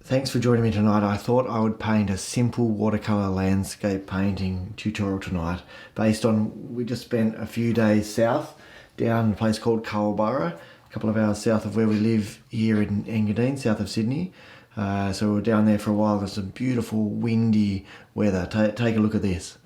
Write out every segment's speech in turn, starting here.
Thanks for joining me tonight. I thought I would paint a simple watercolour landscape painting tutorial tonight based on, we just spent a few days south down in a place called Culburra, a couple of hours south of where we live here in Engadine, south of Sydney. So we were down there for a while. There's some beautiful windy weather. Take a look at this.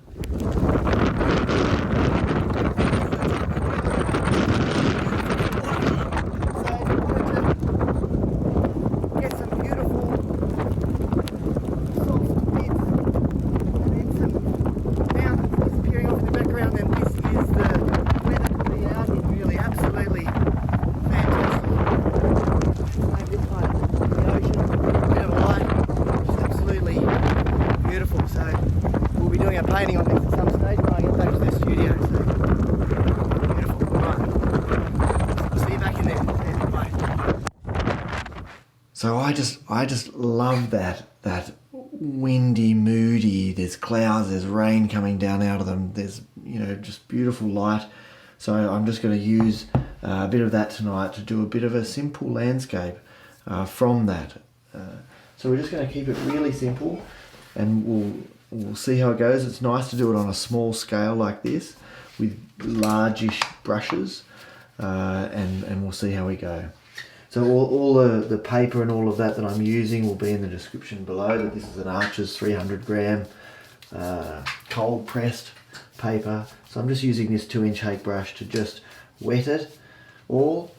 Painting on this at some stage when I get back to the studio. So beautiful. Right. See you back in there. Bye. So I just love that windy, moody. There's clouds, there's rain coming down out of them. There's just beautiful light. So I'm just going to use a bit of that tonight to do a bit of a simple landscape from that. So we're just going to keep it really simple, and we'll see how it goes. It's nice to do it on a small scale like this with largish brushes, and we'll see how we go. So all the paper and all of that I'm using will be in the description below. That this is an Archer's 300 gram cold pressed paper. So I'm just using this 2-inch hake brush to just wet it all,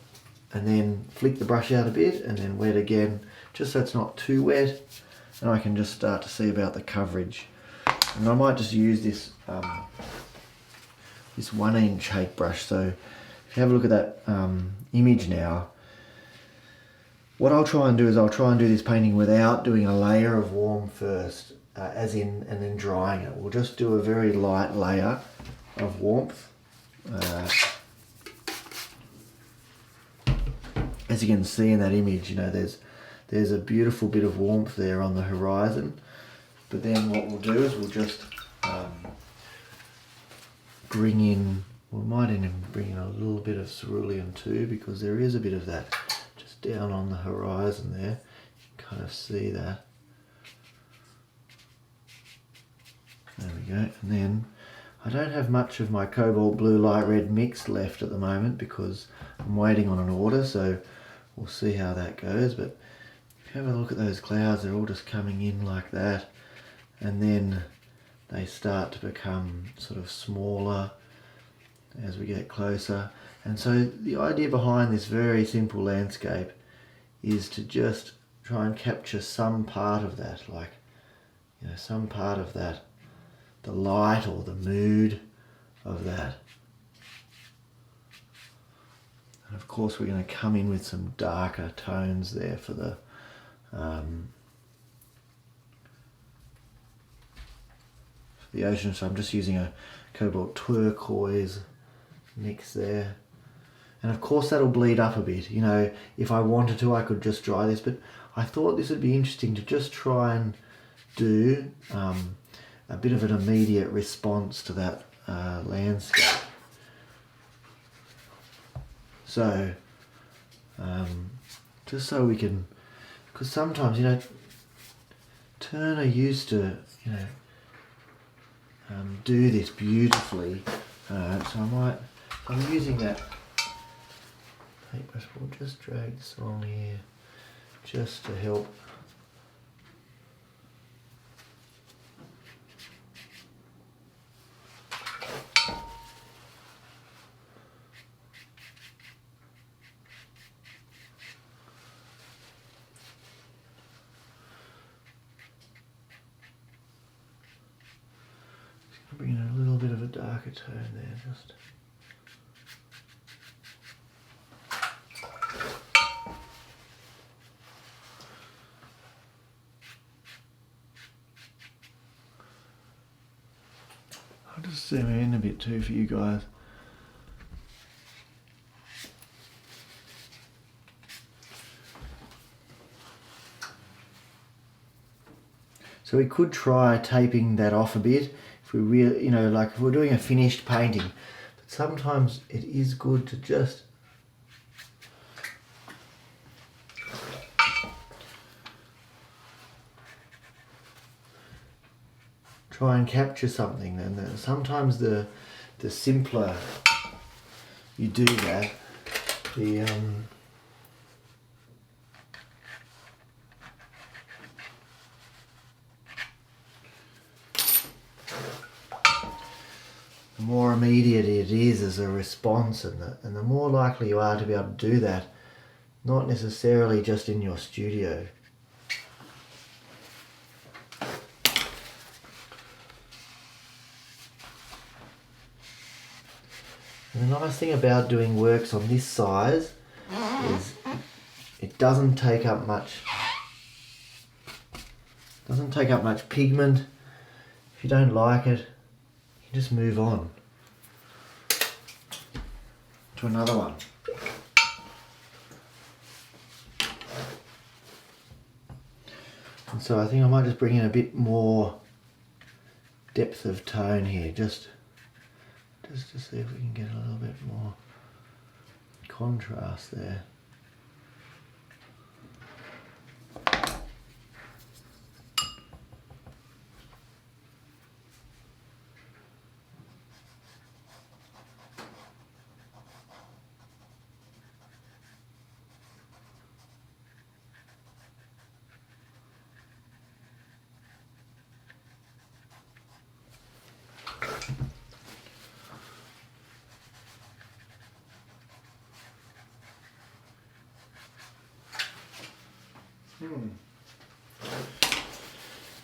and then flick the brush out a bit and then wet again, just so it's not too wet, and I can just start to see about the coverage. And I might just use this this 1-inch hake brush. So if you have a look at that image now, what I'll try and do is I'll try and do this painting without doing a layer of warm first, and then drying it. We'll just do a very light layer of warmth. As you can see in that image, there's a beautiful bit of warmth there on the horizon. But then what we'll do is we'll just we might even bring in a little bit of cerulean too, because there is a bit of that just down on the horizon there. You can kind of see that. There we go. And then I don't have much of my cobalt blue light red mix left at the moment because I'm waiting on an order, so we'll see how that goes. But if you have a look at those clouds, they're all just coming in like that. And then they start to become sort of smaller as we get closer. And so the idea behind this very simple landscape is to just try and capture some part of that, like some part of that, the light or the mood of that. And of course we're going to come in with some darker tones there for the ocean. So I'm just using a cobalt turquoise mix there, and of course that'll bleed up a bit. If I wanted to, I could just dry this, but I thought this would be interesting to just try and do a bit of an immediate response to that landscape. So just so we can, because sometimes Turner used to do this beautifully, so I'm using that paintbrush. We'll just drag this along here just to help. Bring in a little bit of a darker tone there, just. I'll just zoom in a bit too for you guys. So we could try taping that off a bit if we really, like if we're doing a finished painting. But sometimes it is good to just try and capture something. And sometimes the simpler you do that, the more immediate it is as a response, and the more likely you are to be able to do that, not necessarily just in your studio. And the nice thing about doing works on this size is it doesn't take up much pigment. If you don't like it, you can just move on to another one. And so I think I might just bring in a bit more depth of tone here, just to see if we can get a little bit more contrast there.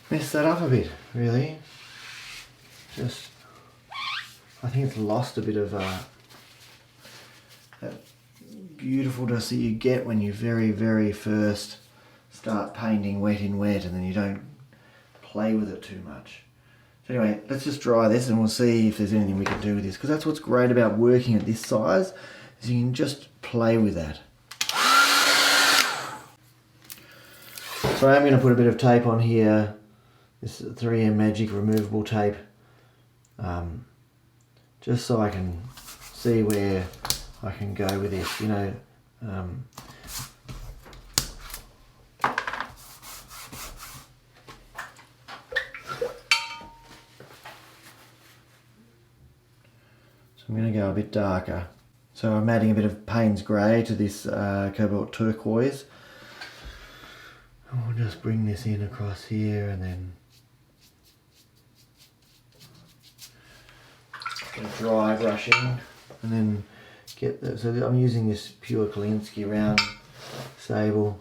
Messed that up a bit, really. Just, I think it's lost a bit of that beautifulness that you get when you very first start painting wet in wet, and then you don't play with it too much. So anyway, let's just dry this and we'll see if there's anything we can do with this, because that's what's great about working at this size, is you can just play with that. So I'm going to put a bit of tape on here. This is 3M Magic removable tape, just so I can see where I can go with this, you know. So I'm going to go a bit darker. So I'm adding a bit of Payne's Grey to this Cobalt Turquoise. And we'll just bring this in across here, and then dry brushing, and then get the, so I'm using this pure Kolinsky round sable.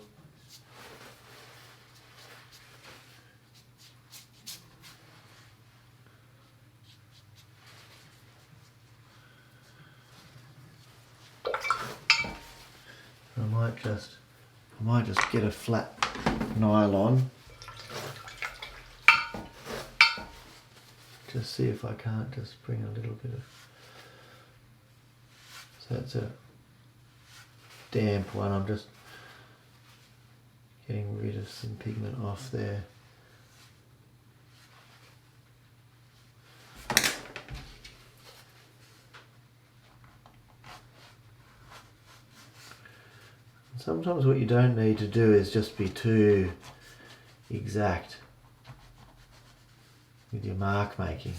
I might just get a flat nylon, just see if I can't just bring a little bit of, so that's a damp one, I'm just getting rid of some pigment off there. Sometimes what you don't need to do is just be too exact with your mark making.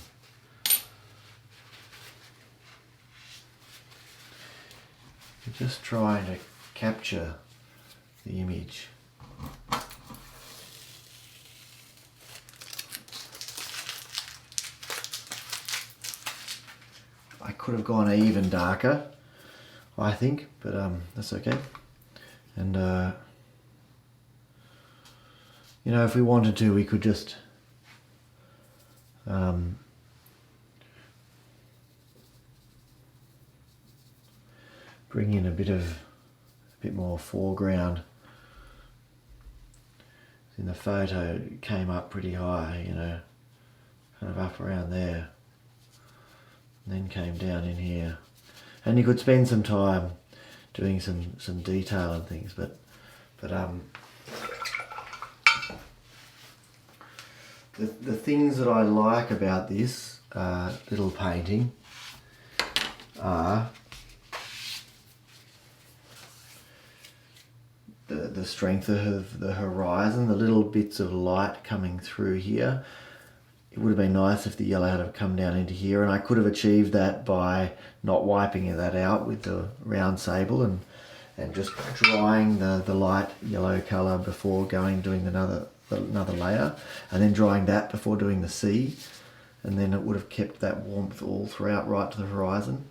You're just trying to capture the image. I could have gone even darker, I think, but that's okay. And you know, if we wanted to, we could just bring in a bit more foreground. In the photo, it came up pretty high, you know, kind of up around there, and then came down in here. And you could spend some time doing some detail and things, but the things that I like about this little painting are the strength of the horizon, the little bits of light coming through here. it would have been nice if the yellow had come down into here, and I could have achieved that by not wiping that out with the round sable and just drying the light yellow colour before doing another layer, and then drying that before doing the sea, and then it would have kept that warmth all throughout right to the horizon.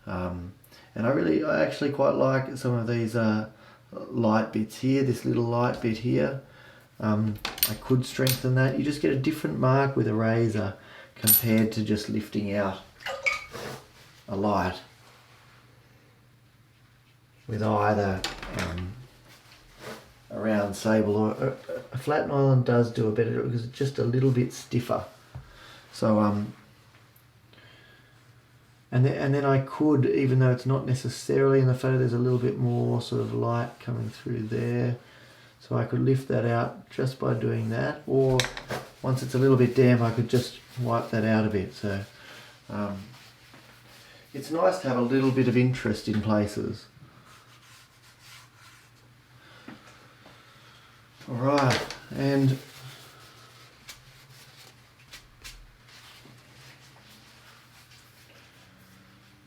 And I actually quite like some of these light bits here, this little light bit here. I could strengthen that. You just get a different mark with a razor compared to just lifting out a light with either a round sable or a flat nylon does do a better because it's just a little bit stiffer. So and then I could, even though it's not necessarily in the photo, there's a little bit more sort of light coming through there. So I could lift that out just by doing that, or once it's a little bit damp I could just wipe that out a bit. So it's nice to have a little bit of interest in places. Alright, and you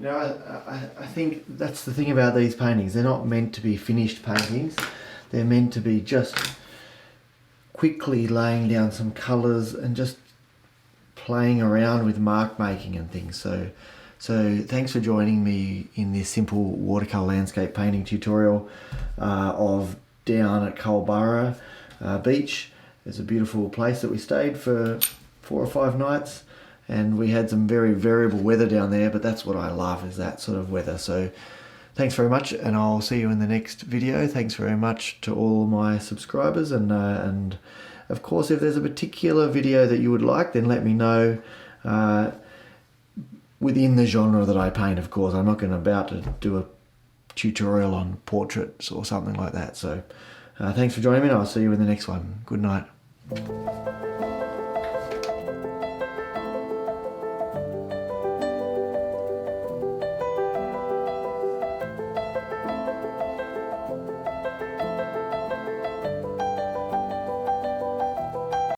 know, I think that's the thing about these paintings. They're not meant to be finished paintings. They're meant to be just quickly laying down some colours and just playing around with mark making and things. So thanks for joining me in this simple watercolour landscape painting tutorial of down at Culburra Beach. It's a beautiful place that we stayed for 4 or 5 nights, and we had some very variable weather down there, but that's what I love, is that sort of weather. So thanks very much, and I'll see you in the next video. Thanks very much to all my subscribers, and of course if there's a particular video that you would like, then let me know within the genre that I paint. Of course, I'm not about to do a tutorial on portraits or something like that. So thanks for joining me, and I'll see you in the next one. Good night.